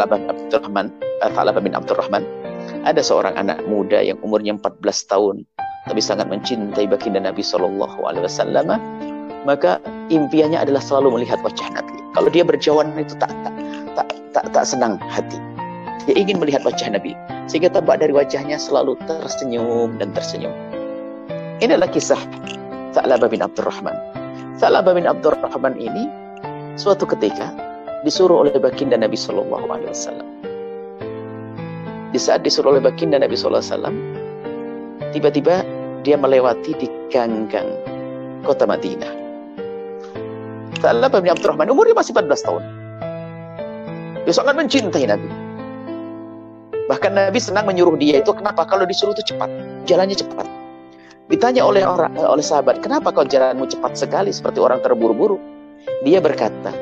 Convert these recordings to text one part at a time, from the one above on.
Tha'labah bin Abdurrahman. Ada seorang anak muda yang umurnya 14 tahun, tapi sangat mencintai baginda Nabi SAW. Maka impiannya adalah selalu melihat wajah Nabi. Kalau dia berjauhan itu tak senang hati. Dia ingin melihat wajah Nabi, sehingga tampak dari wajahnya selalu tersenyum dan tersenyum. Inilah kisah Tha'labah bin Abdurrahman. Tha'labah bin Abdurrahman ini suatu ketika disuruh oleh baginda Nabi SAW. Di saat disuruh oleh baginda Nabi SAW, tiba-tiba dia melewati di ganggang kota Madinah. Tha'labah bin Abdurrahman umurnya masih 14 tahun. Dia sangat mencintai Nabi. Bahkan Nabi senang menyuruh dia itu, kenapa? Kalau disuruh itu cepat, jalannya cepat. Ditanya oleh sahabat, kenapa kau jalanmu cepat sekali seperti orang terburu-buru? Dia berkata,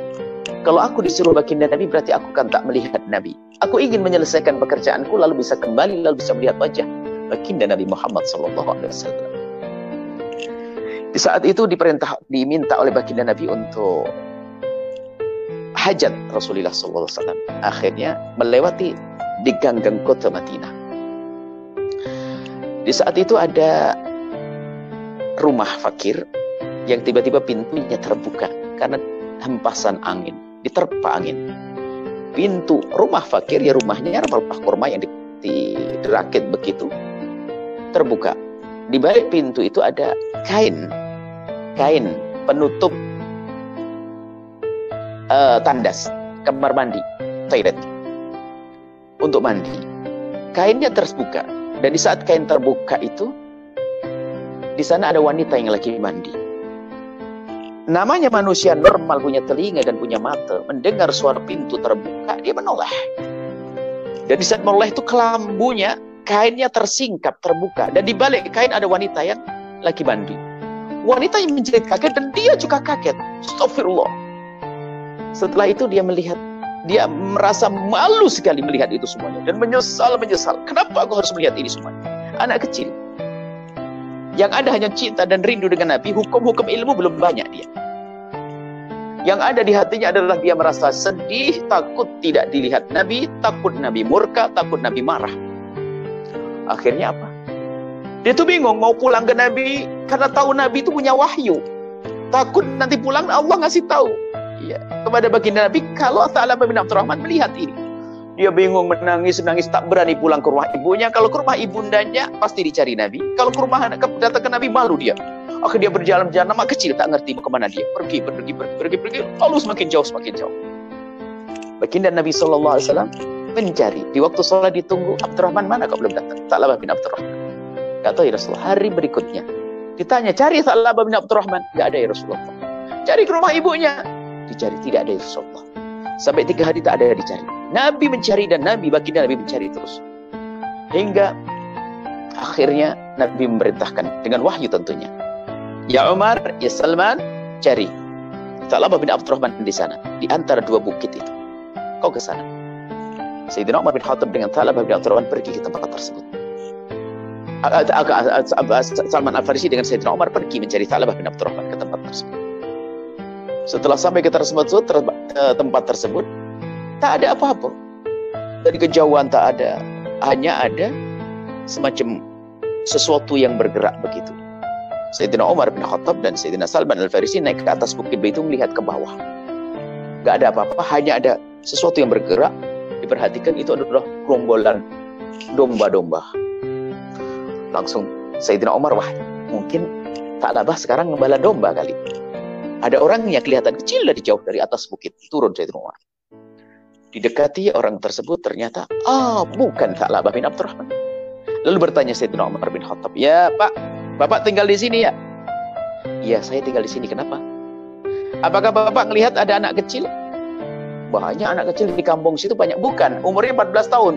kalau aku disuruh baginda Nabi berarti aku kan tak melihat Nabi. Aku ingin menyelesaikan pekerjaanku lalu bisa kembali, lalu bisa melihat wajah baginda Nabi Muhammad SAW. Di saat itu diminta oleh baginda Nabi untuk hajat Rasulullah SAW. Akhirnya melewati di ganggang kota Madinah. Di saat itu ada rumah fakir yang tiba-tiba pintunya terbuka karena hempasan angin, diterpa angin. Pintu rumah fakir, ya rumahnya rumah kurma yang dirakit begitu, terbuka. Di balik pintu itu ada kain penutup tandas kamar mandi, toilet untuk mandi. Kainnya terbuka, dan di saat kain terbuka itu, di sana ada wanita yang lagi mandi. Namanya manusia normal, punya telinga dan punya mata, mendengar suara pintu terbuka, dia menoleh. Dan di saat menoleh itu kelambunya, kainnya tersingkap, terbuka. Dan di balik kain ada wanita yang lagi mandi. Wanita yang menjerit kaget dan dia juga kaget. Astagfirullah. Setelah itu dia merasa malu sekali melihat itu semuanya. Dan menyesal. Kenapa aku harus melihat ini semuanya? Anak kecil. Yang ada hanya cinta dan rindu dengan Nabi, hukum-hukum ilmu belum banyak dia. Yang ada di hatinya adalah dia merasa sedih, takut tidak dilihat Nabi, takut Nabi murka, takut Nabi marah. Akhirnya apa? Dia tuh bingung mau pulang ke Nabi karena tahu Nabi itu punya wahyu. Takut nanti pulang Allah ngasih tahu ya, kepada baginda Nabi kalau Tha'labah bin Abdurrahman melihat ini. Dia bingung, menangis, tak berani pulang ke rumah ibunya. Kalau ke rumah ibundanya, pasti dicari Nabi. Kalau ke rumah datang ke Nabi, malu dia. Akhirnya dia berjalan-jalan, nama kecil, tak ngerti mau kemana dia. Pergi, lalu semakin jauh. Baginda Nabi SAW mencari. Di waktu sholat ditunggu, Abdurrahman mana kau belum datang? Tha'labah bin Abdurrahman. Gak tahu ya Rasulullah. Hari berikutnya, ditanya, cari Tha'labah bin Abdurrahman. Gak ada ya Rasulullah. Cari ke rumah ibunya. Dicari, tidak ada ya Rasulullah. Sampai 3 hari tak ada dicari. Nabi mencari dan baginda Nabi mencari terus. Hingga akhirnya Nabi memerintahkan dengan wahyu tentunya. Ya Umar, ya Salman, cari Tha'labah bin Abdurrahman di sana, di antara 2 bukit itu. Kau ke sana. Sayyidina Umar bin Khattab dengan Tha'labah bin Abdurrahman pergi ke tempat tersebut. Salman Al-Farisi dengan Sayyidina Umar pergi mencari Tha'labah bin Abdurrahman ke tempat tersebut. Setelah sampai ke tempat tersebut, tak ada apa-apa. Dari kejauhan tak ada. Hanya ada semacam sesuatu yang bergerak begitu. Sayyidina Umar bin Khattab dan Sayyidina Salman Al-Farisi naik ke atas bukit itu melihat ke bawah. Gak ada apa-apa, hanya ada sesuatu yang bergerak. Diperhatikan itu adalah gerombolan domba-domba. Langsung Sayyidina Umar, wah mungkin Tha'labah sekarang ngembala domba kali. Ada orang yang kelihatan kecil dari jauh dari atas bukit. Turun Sayyidina Umar. Didekati orang tersebut, ternyata bukan Tha'labah bin Abdurrahman. Lalu bertanya Sayyidina Umar bin Khattab, ya Pak, Bapak tinggal di sini ya? Iya, saya tinggal di sini. Kenapa? Apakah Bapak melihat ada anak kecil? Banyak anak kecil di kampung situ banyak. Bukan, umurnya 14 tahun.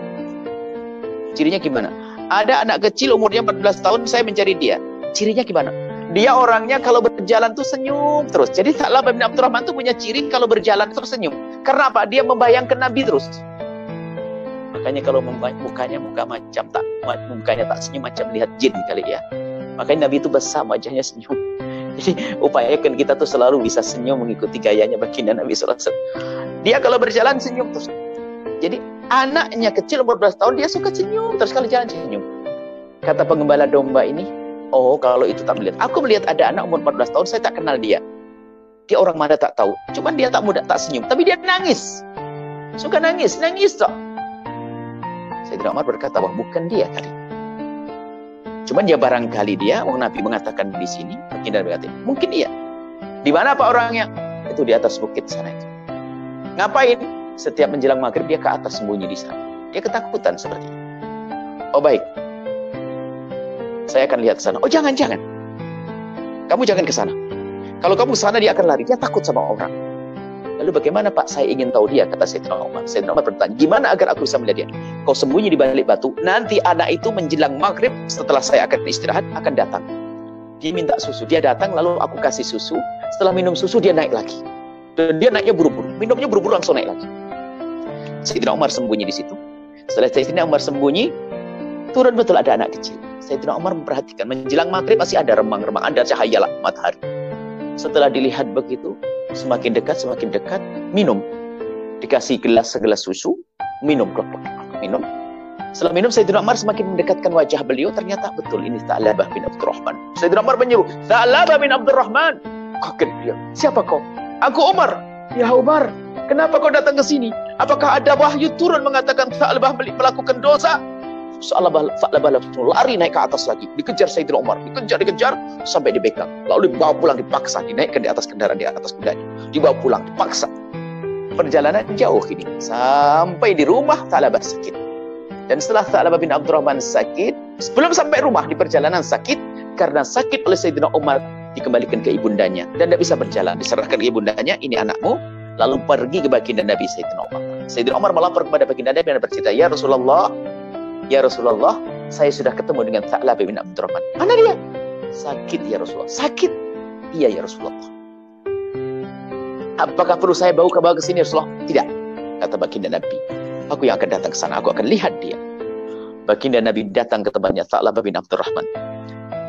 Cirinya gimana? Ada anak kecil umurnya 14 tahun, saya mencari dia. Cirinya gimana? Dia orangnya kalau berjalan tuh senyum terus. Jadi Tha'labah bin Abdurrahman tuh punya ciri kalau berjalan terus senyum. Karena apa? Dia membayangkan Nabi terus. Makanya kalau mukanya mukanya tak senyum macam lihat jin kali ya. Makanya Nabi itu besar wajahnya senyum. Jadi upayakan kita tuh selalu bisa senyum mengikuti gayanya baginda Nabi SAW. Dia kalau berjalan senyum terus. Jadi anaknya kecil umur 14 tahun dia suka senyum, terus kali jalan senyum. Kata pengembala domba ini, oh kalau itu tak melihat. Aku melihat ada anak umur 14 tahun, saya tak kenal dia. Dia orang mana tak tahu. Cuman dia tak mudah, tak senyum. Tapi dia nangis. Suka nangis toh. Sayyidina Umar berkata, wah bukan dia kali. Cuman dia barangkali dia, Nabi mengatakan di sini, baginda berkata, mungkin dia. Di mana Pak orangnya? Itu di atas bukit sana itu. Ngapain? Setiap menjelang maghrib dia ke atas sembunyi di sana. Dia ketakutan seperti itu. Oh baik. Saya akan lihat ke sana. Oh jangan. Kamu jangan ke sana. Kalau kamu ke sana dia akan lari. Dia takut sama orang. Lalu bagaimana Pak? Saya ingin tahu dia, kata Sayyidina Umar. Sayyidina Umar bertanya, gimana agar aku bisa melihat dia? Kau sembunyi di balik batu. Nanti anak itu menjelang maghrib, setelah saya akan istirahat, akan datang. Dia minta susu. Dia datang, lalu aku kasih susu. Setelah minum susu, dia naik lagi. Dan dia naiknya buru-buru. Minumnya buru-buru langsung naik lagi. Sayyidina Umar sembunyi di situ. Setelah Sayyidina Umar sembunyi, turun betul ada anak kecil. Sayyidina Umar memperhatikan, menjelang maghrib masih ada remang-remang, ada cahaya matahari. Setelah dilihat begitu, semakin dekat, minum. Dikasih segelas susu, minum. Minum. Setelah minum, Sayyidina Umar semakin mendekatkan wajah beliau, ternyata betul ini Tha'labah bin Abdurrahman. Sayyidina Umar menyeru, Tha'labah bin Abdurrahman. Kaget dia, siapa kau? Aku Umar. Ya Umar, kenapa kau datang ke sini? Apakah ada wahyu turun mengatakan Tha'labah melakukan dosa? Tha'labah langsung lari naik ke atas lagi. Dikejar Sayyidina Umar. Dikejar sampai dibegal. Lalu dibawa pulang dipaksa. Dinaikkan di atas kendaraan di atas kudanya. Dibawa pulang dipaksa. Perjalanan jauh ini. Sampai di rumah Tha'labah sakit. Dan setelah Tha'labah bin Abdurrahman sakit, sebelum sampai rumah di perjalanan sakit, karena sakit oleh Sayyidina Umar, dikembalikan ke ibundanya. Dan tidak bisa berjalan. Diserahkan ke ibundanya, ini anakmu. Lalu pergi ke baginda Nabi Sayyidina Umar. Sayyidina Umar melapor kepada baginda Nabi dan bercerita, Ya Rasulullah, saya sudah ketemu dengan Tha'labah bin Abdurrahman. Mana dia? Sakit ya Rasulullah. Sakit? Iya ya Rasulullah. Apakah perlu saya bawa ke sini Rasulullah? Tidak. Kata baginda Nabi. Aku yang akan datang ke sana. Aku akan lihat dia. Baginda Nabi datang ke tempatnya Tha'labah bin Abdurrahman.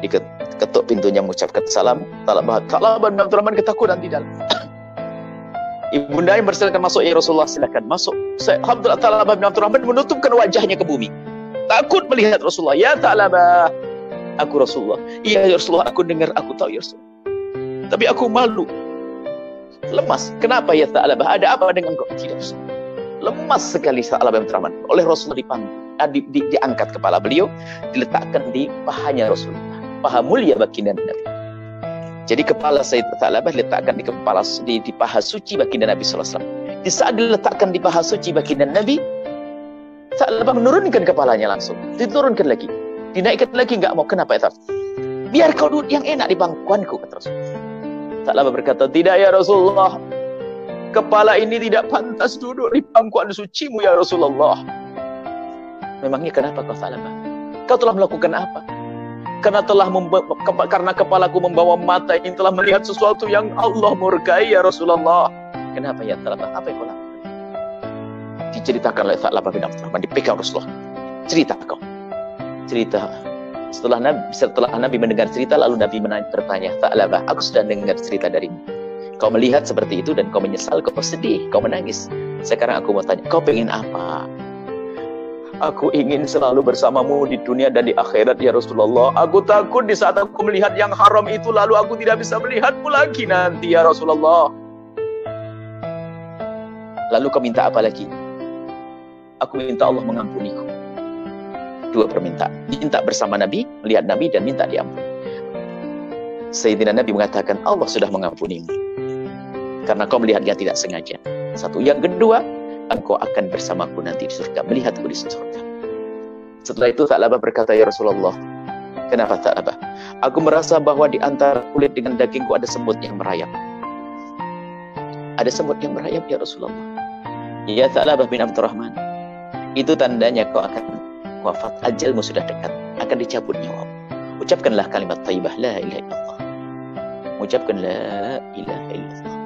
Diketuk pintunya mengucapkan salam. Tha'labah bin Abdurrahman ketakutan di dalam. Ibunda yang bersilakan masuk ya Rasulullah, silakan masuk. Alhamdulillah Tha'labah bin Abdurrahman menutupkan wajahnya ke bumi. Takut melihat Rasulullah. Ya Tha'labah, aku Rasulullah. Iya ya Rasulullah, aku dengar, aku tahu ya Rasulullah. Tapi aku malu. Lemas. Kenapa ya Tha'labah? Ada apa dengan kau? Tidak Rasulullah. Lemas sekali Tha'labah bin Abdurrahman. Oleh Rasulullah diangkat kepala beliau, diletakkan di pahanya Rasulullah. Paha mulia baginda Nabi. Jadi kepala Sayyidina Tha'labah diletakkan di paha suci baginda Nabi SAW. Di saat diletakkan di paha suci baginda Nabi, Tha'labah menurunkan kepalanya langsung. Diturunkan lagi. Dinaikkan lagi, enggak mau. Kenapa ya? Biar kau duduk yang enak di bangkuanku, kata Rasulullah. Tha'labah berkata, tidak ya Rasulullah. Kepala ini tidak pantas duduk di bangkuan sucimu ya Rasulullah. Memangnya kenapa kau Tha'labah? Kau telah melakukan apa? Karena kepalaku membawa mata yang telah melihat sesuatu yang Allah murkai ya Rasulullah. Kenapa ya Tha'labah? Apa yang kau lakukan? Diceritakan oleh Tha'labah bin Abdurrahman, dipegang Rasulullah. Cerita kau. Cerita. Setelah Nabi mendengar cerita, lalu Nabi bertanya, Tha'labah, aku sudah dengar cerita darimu. Kau melihat seperti itu dan kau menyesal, kau sedih, kau menangis. Sekarang aku mau tanya, kau pengen apa? Aku ingin selalu bersamamu di dunia dan di akhirat ya Rasulullah. Aku takut di saat aku melihat yang haram itu, lalu aku tidak bisa melihatmu lagi nanti ya Rasulullah. Lalu kau minta apa lagi? Aku minta Allah mengampuniku. Dua permintaan. Minta bersama Nabi, melihat Nabi, dan minta diampuni. Sayyidina Nabi mengatakan, Allah sudah mengampunimu. Karena kau melihatnya tidak sengaja. Satu. Yang kedua, engkau akan bersamaku nanti di surga, melihatku di surga. Setelah itu Tha'labah berkata, ya Rasulullah, kenapa Tha'labah? Aku merasa bahwa di antara kulit dengan dagingku ada semut yang merayap. Ada semut yang merayap ya Rasulullah. Ya Tha'labah bin Abdurrahman, itu tandanya kau akan wafat, ajalmu sudah dekat, akan dicabut nyawa. Ucapkanlah kalimat thayyibah, la ilaha illallah. Ucapkan la ilaha illallah.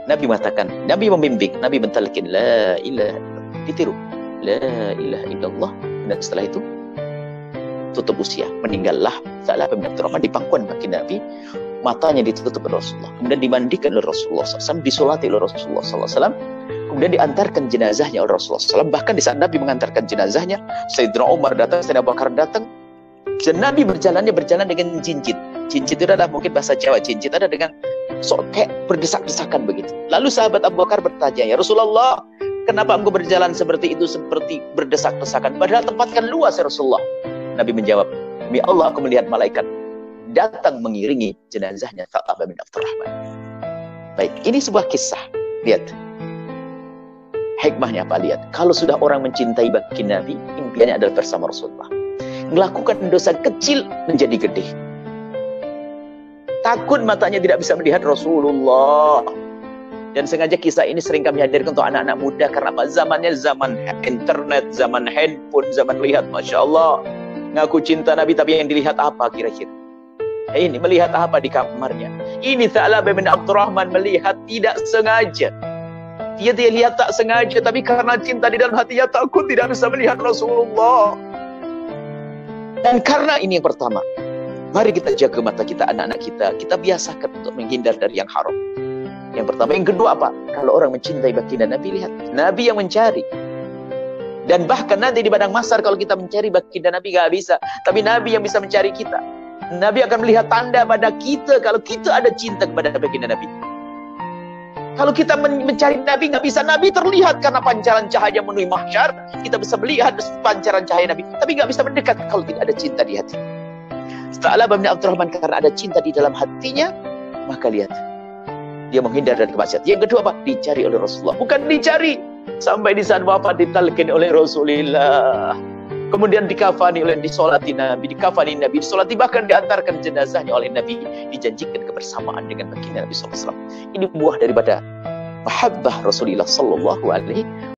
Nabi mengatakan, Nabi membimbing, Nabi mentalkin la ilaha illallah. Ditiru la ilaha illallah. Dan setelah itu tutup usia, meninggallah Tha'labah bin Abdurrahman di pangkuan baginda Nabi. Matanya ditutup oleh Rasulullah, kemudian dimandikan oleh Rasulullah SAW, disolati oleh Rasulullah SAW. Kemudian diantarkan jenazahnya oleh Rasulullah SAW. Bahkan di saat Nabi mengantarkan jenazahnya, Sayyidina Umar datang, Sayyidina Abu Bakar datang. Dan Nabi berjalan dengan cincin. Cincin itu adalah mungkin bahasa Jawa. Cincin ada dengan kayak berdesak-desakan begitu. Lalu sahabat Abu Bakar bertanya, ya Rasulullah, kenapa engkau berjalan seperti itu, seperti berdesak-desakan? Padahal tempat kan luas ya Rasulullah. Nabi menjawab, demi Allah aku melihat malaikat datang mengiringi jenazahnya Tha'labah bin Abdurrahman. Baik, ini sebuah kisah. Lihat. Hikmahnya apa? Lihat. Kalau sudah orang mencintai baginda Nabi, impiannya adalah bersama Rasulullah. Melakukan dosa kecil menjadi gede. Takut matanya tidak bisa melihat Rasulullah. Dan sengaja kisah ini sering kami hadirkan untuk anak-anak muda. Karena apa? Zamannya zaman internet, zaman handphone, zaman lihat. Masya Allah. Ngaku cinta Nabi, tapi yang dilihat apa kira-kira? Ini melihat apa di kamarnya? Ini Tha'labah bin Abdurrahman melihat tidak sengaja. Dia lihat tak sengaja, tapi karena cinta di dalam hatinya takut tidak bisa melihat Rasulullah. Dan karena ini yang pertama, mari kita jaga mata kita, anak-anak kita. Kita biasakan untuk menghindar dari yang haram. Yang pertama. Yang kedua apa? Kalau orang mencintai baginda Nabi, lihat. Nabi yang mencari. Dan bahkan nanti di padang mahsyar kalau kita mencari baginda Nabi gak bisa. Tapi Nabi yang bisa mencari kita. Nabi akan melihat tanda pada kita kalau kita ada cinta kepada baginda Nabi. Kalau kita mencari Nabi nggak bisa, Nabi terlihat karena pancaran cahaya memenuhi mahsyar. Kita bisa melihat pancaran cahaya Nabi, tapi nggak bisa mendekat kalau tidak ada cinta di hati. Tha'labah bin Abdurrahman karena ada cinta di dalam hatinya, maka lihat dia menghindar dari kemaksiatan. Yang kedua apa? Dicari oleh Rasulullah, bukan dicari sampai di saat wafat ditalkin oleh Rasulullah. Kemudian dikafani oleh disolati Nabi, dikafani Nabi, disolati bahkan diantarkan jenazahnya oleh Nabi, dijanjikan kebersamaan dengan baginda Nabi SAW. Ini buah daripada mahabbah Rasulullah SAW.